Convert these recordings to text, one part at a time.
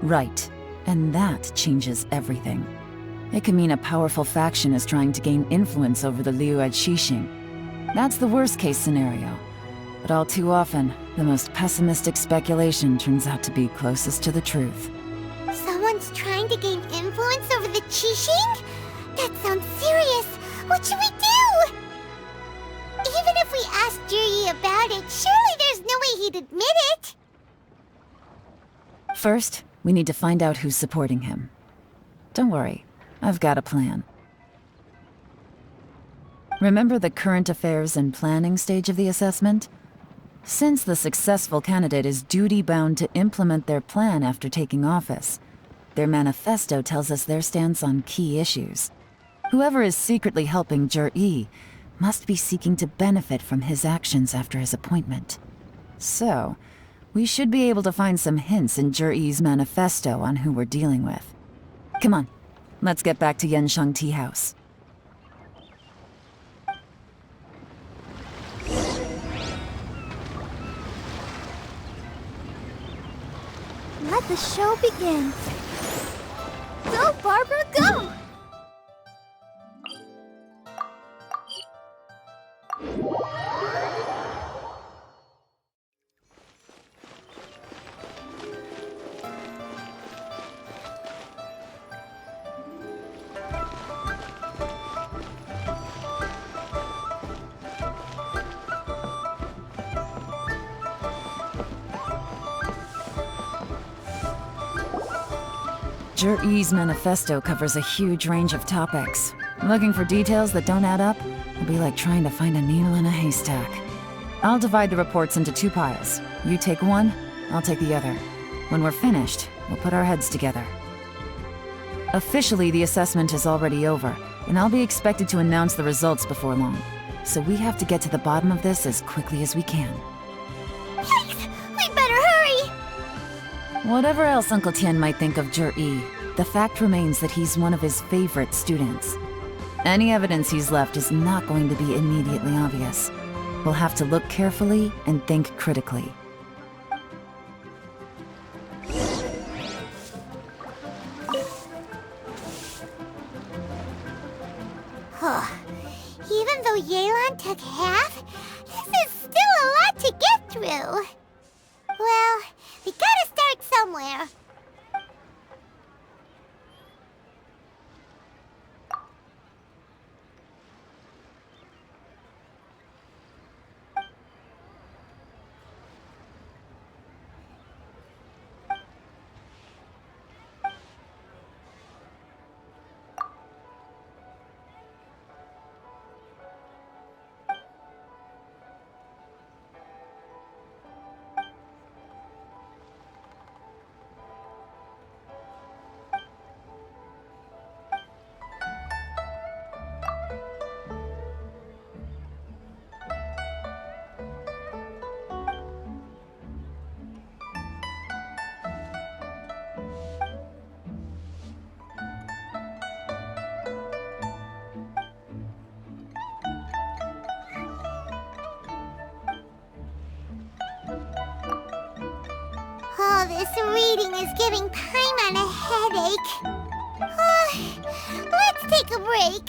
Right. And that changes everything. It can mean a powerful faction is trying to gain influence over the Liyue Harbor. That's the worst-case scenario. But all too often, the most pessimistic speculation turns out to be closest to the truth. Someone's trying to gain influence over the Qixing? That sounds serious. What should we do? Even if we asked Jiri about it, surely there's no way he'd admit it. First, we need to find out who's supporting him. Don't worry, I've got a plan. Remember the current affairs and planning stage of the assessment? Since the successful candidate is duty-bound to implement their plan after taking office, their manifesto tells us their stance on key issues. Whoever is secretly helping Jiri must be seeking to benefit from his actions after his appointment. So, we should be able to find some hints in Jiri's manifesto on who we're dealing with. Come on, let's get back to Yenshang Tea House. Let the show begin. Go, Barbara, go! Jiri's manifesto covers a huge range of topics. Looking for details that don't add up will be like trying to find a needle in a haystack. I'll divide the reports into 2 piles. You take one, I'll take the other. When we're finished, we'll put our heads together. Officially, the assessment is already over, and I'll be expected to announce the results before long. So we have to get to the bottom of this as quickly as we can. Yikes! We better hurry! Whatever else Uncle Tian might think of Jiri, the fact remains that he's one of his favorite students. Any evidence he's left is not going to be immediately obvious. We'll have to look carefully and think critically. Even though Yelan took half, this is still a lot to get through. Well, we gotta start somewhere. Oh, this reading is giving Paimon a headache. Let's take a break.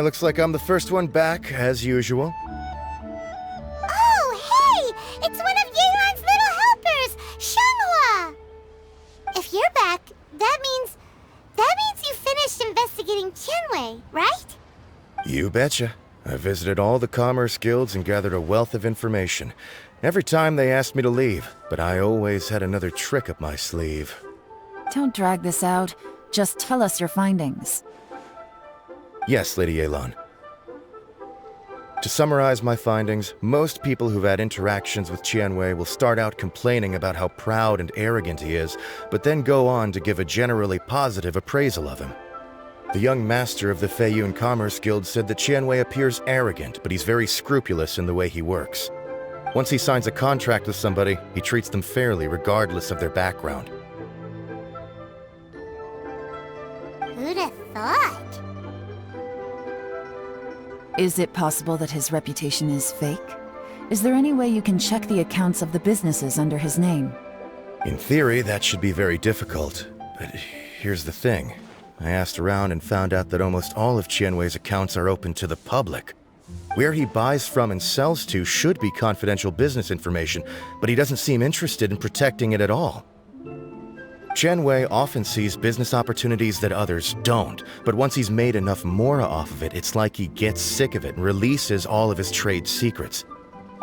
Looks like I'm the first one back, as usual. Oh, hey! It's one of Yelan's little helpers, Shanghua! If you're back, that means you finished investigating Qianwei, right? You betcha. I visited all the commerce guilds and gathered a wealth of information. Every time they asked me to leave, but I always had another trick up my sleeve. Don't drag this out. Just tell us your findings. Yes, Lady Yelan. To summarize my findings, most people who've had interactions with Qianwei will start out complaining about how proud and arrogant he is, but then go on to give a generally positive appraisal of him. The young master of the Feiyun Commerce Guild said that Qianwei appears arrogant, but he's very scrupulous in the way he works. Once he signs a contract with somebody, he treats them fairly regardless of their background. Who'd have thought? Is it possible that his reputation is fake? is there any way you can check the accounts of the businesses under his name? In theory, that should be very difficult. But here's the thing. I asked around and found out that almost all of Qianwei's accounts are open to the public. Where he buys from and sells to should be confidential business information, but he doesn't seem interested in protecting it at all. Qianwei often sees business opportunities that others don't, but once he's made enough mora off of it, it's like he gets sick of it and releases all of his trade secrets.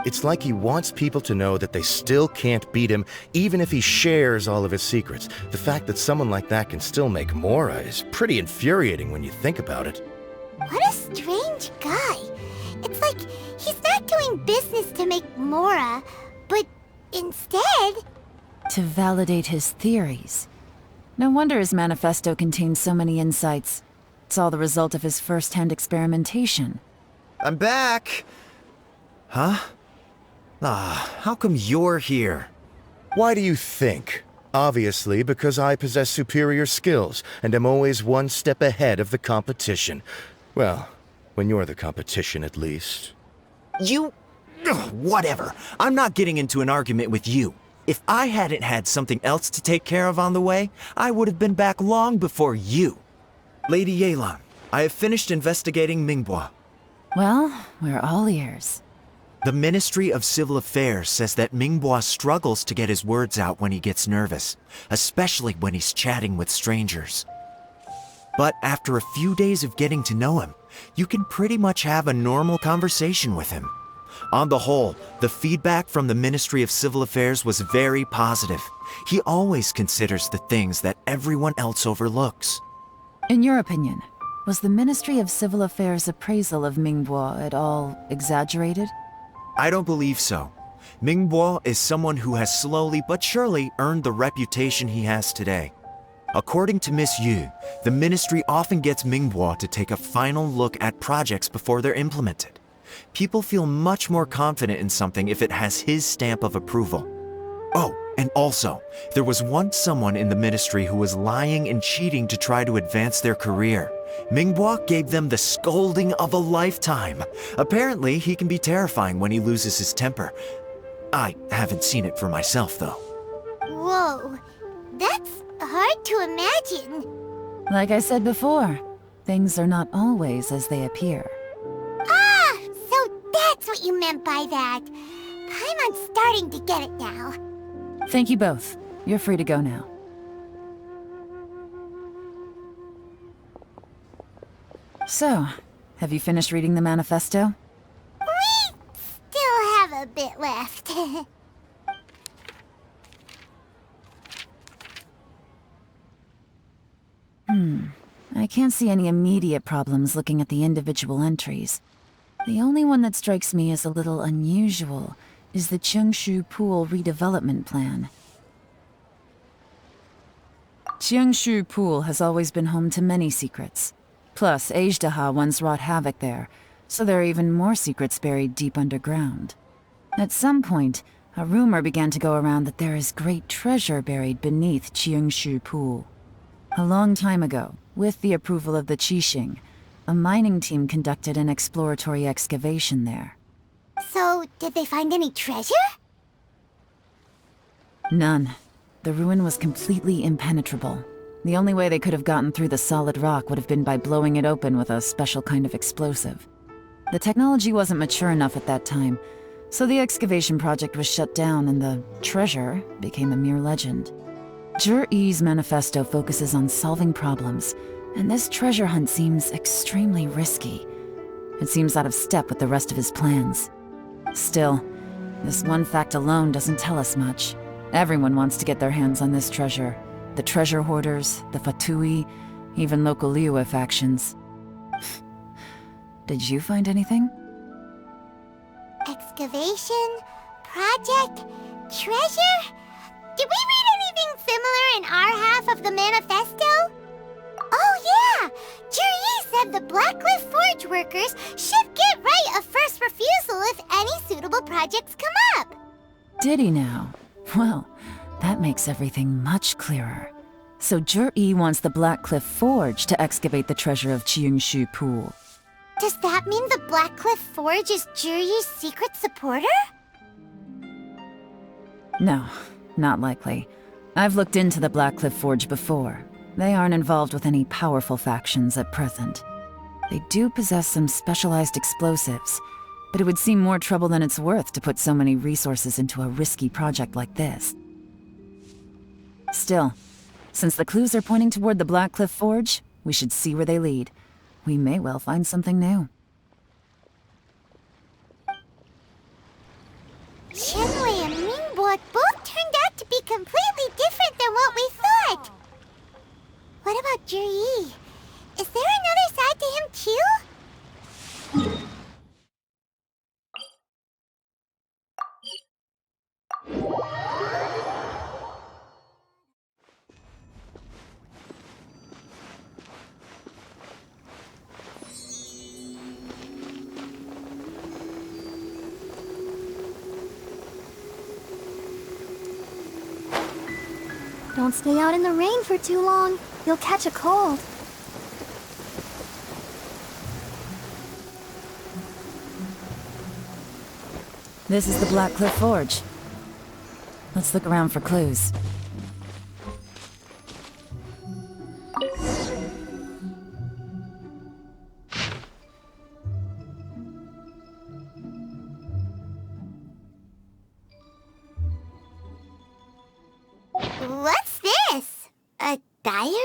It's like he wants people to know that they still can't beat him, even if he shares all of his secrets. The fact that someone like that can still make mora is pretty infuriating when you think about it. What a strange guy. It's like he's not doing business to make mora, but instead... to validate his theories. No wonder his manifesto contains so many insights. It's all the result of his first-hand experimentation. I'm back! Huh? How come you're here? Why do you think? Obviously, because I possess superior skills and am always one step ahead of the competition. Well, when you're the competition, at least. You... Ugh, whatever. I'm not getting into an argument with you. If I hadn't had something else to take care of on the way, I would have been back long before you. Lady Yelan, I have finished investigating Mingbois. Well, we're all ears. The Ministry of Civil Affairs says that Mingbois struggles to get his words out when he gets nervous, especially when he's chatting with strangers. But after a few days of getting to know him, you can pretty much have a normal conversation with him. On the whole, the feedback from the Ministry of Civil Affairs was very positive. He always considers the things that everyone else overlooks. In your opinion, was the Ministry of Civil Affairs' appraisal of Mingbois at all exaggerated? I don't believe so. Mingbois is someone who has slowly but surely earned the reputation he has today. According to Miss Yu, the ministry often gets Mingbois to take a final look at projects before they're implemented. People feel much more confident in something if it has his stamp of approval. Oh, and also, there was once someone in the ministry who was lying and cheating to try to advance their career. Mingbois gave them the scolding of a lifetime. Apparently, he can be terrifying when he loses his temper. I haven't seen it for myself, though. Whoa, that's hard to imagine. Like I said before, things are not always as they appear. Ah, so that's what you meant by that. I'm starting to get it now. Thank you both. You're free to go now. So, have you finished reading the manifesto? We still have a bit left. I can't see any immediate problems looking at the individual entries. The only one that strikes me as a little unusual is the Qiangshu Pool redevelopment plan. Qiangshu Pool has always been home to many secrets. Plus, Ajdaha once wrought havoc there, so there are even more secrets buried deep underground. At some point, a rumor began to go around that there is great treasure buried beneath Qiangshu Pool. A long time ago, with the approval of the Qixing, a mining team conducted an exploratory excavation there. So, did they find any treasure? None. The ruin was completely impenetrable. The only way they could have gotten through the solid rock would have been by blowing it open with a special kind of explosive. The technology wasn't mature enough at that time, so the excavation project was shut down and the treasure became a mere legend. Zhi-Yi's manifesto focuses on solving problems, and this treasure hunt seems extremely risky. It seems out of step with the rest of his plans. Still, this one fact alone doesn't tell us much. Everyone wants to get their hands on this treasure. The treasure hoarders, the Fatui, even local Liyue factions. Did you find anything? Excavation? Project? Treasure? Did we read anything similar in our half of the manifesto? Oh yeah! Zhi-Yi said the Blackcliff Forge workers should get right of first refusal if any suitable projects come up. Did he now? Well, that makes everything much clearer. So Zhi-Yi wants the Blackcliff Forge to excavate the treasure of Qiangshu Pool. Does that mean the Blackcliff Forge is Juryu's secret supporter? No, not likely. I've looked into the Blackcliff Forge before. They aren't involved with any powerful factions at present. They do possess some specialized explosives, but it would seem more trouble than it's worth to put so many resources into a risky project like this. Still, since the clues are pointing toward the Blackcliff Forge, we should see where they lead. We may well find something new. Qianwei and Mingbo both turned out to be completely different than what we thought. What about Zhiyi? Is there another side to him too? Don't stay out in the rain for too long. You'll catch a cold. This is the Blackcliff Forge. Let's look around for clues. What's this? A diary?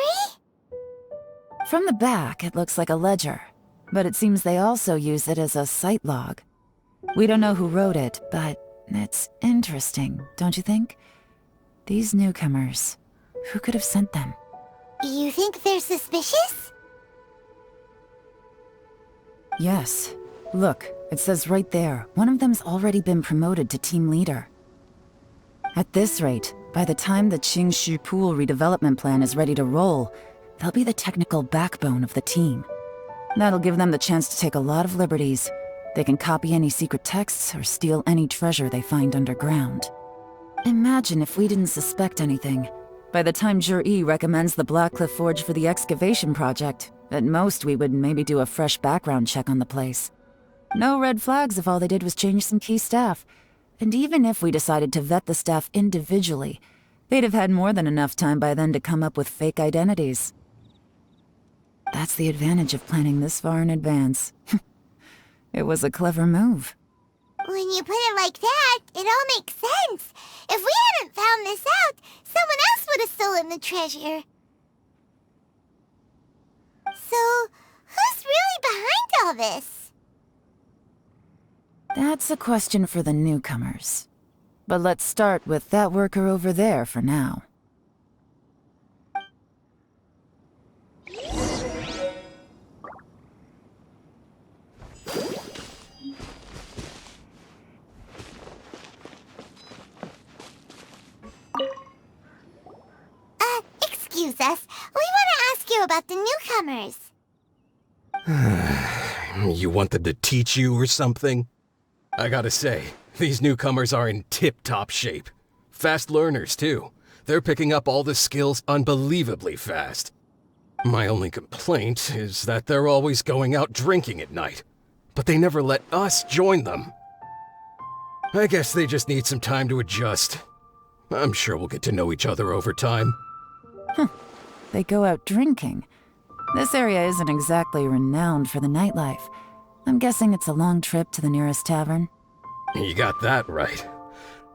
From the back, it looks like a ledger, but it seems they also use it as a site log. We don't know who wrote it, but it's interesting, don't you think? These newcomers, who could have sent them? You think they're suspicious? Yes. Look, it says right there, one of them's already been promoted to team leader. At this rate, by the time the Qingshu Pool redevelopment plan is ready to roll, they'll be the technical backbone of the team. That'll give them the chance to take a lot of liberties. They can copy any secret texts or steal any treasure they find underground. Imagine if we didn't suspect anything. By the time Zhiyi recommends the Blackcliff Forge for the excavation project, at most we would maybe do a fresh background check on the place. No red flags if all they did was change some key staff. And even if we decided to vet the staff individually, they'd have had more than enough time by then to come up with fake identities. That's the advantage of planning this far in advance. It was a clever move. When you put it like that, it all makes sense. If we hadn't found this out, someone else would have stolen the treasure. So, who's really behind all this? That's a question for the newcomers. But let's start with that worker over there for now. Excuse us. We want to ask you about the newcomers. You want them to teach you or something? I gotta say, these newcomers are in tip-top shape. Fast learners, too. They're picking up all the skills unbelievably fast. My only complaint is that they're always going out drinking at night, but they never let us join them. I guess they just need some time to adjust. I'm sure we'll get to know each other over time. They go out drinking. This area isn't exactly renowned for the nightlife. I'm guessing it's a long trip to the nearest tavern. You got that right.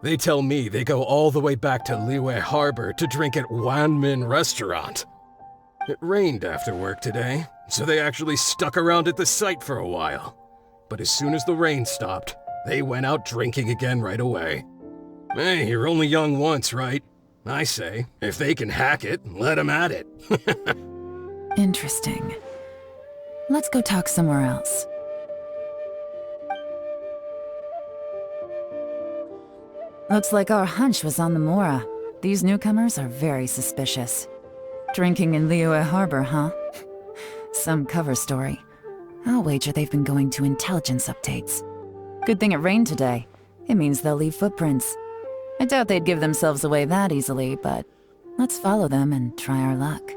They tell me they go all the way back to Liyue Harbor to drink at Wanmin Restaurant. It rained after work today, so they actually stuck around at the site for a while. But as soon as the rain stopped, they went out drinking again right away. Hey, you're only young once, right? I say, if they can hack it, let them at it. Interesting. Let's go talk somewhere else. Looks like our hunch was on the Mora. These newcomers are very suspicious. Drinking in Liyue Harbor, huh? Some cover story. I'll wager they've been going to intelligence updates. Good thing it rained today. It means they'll leave footprints. I doubt they'd give themselves away that easily, but let's follow them and try our luck.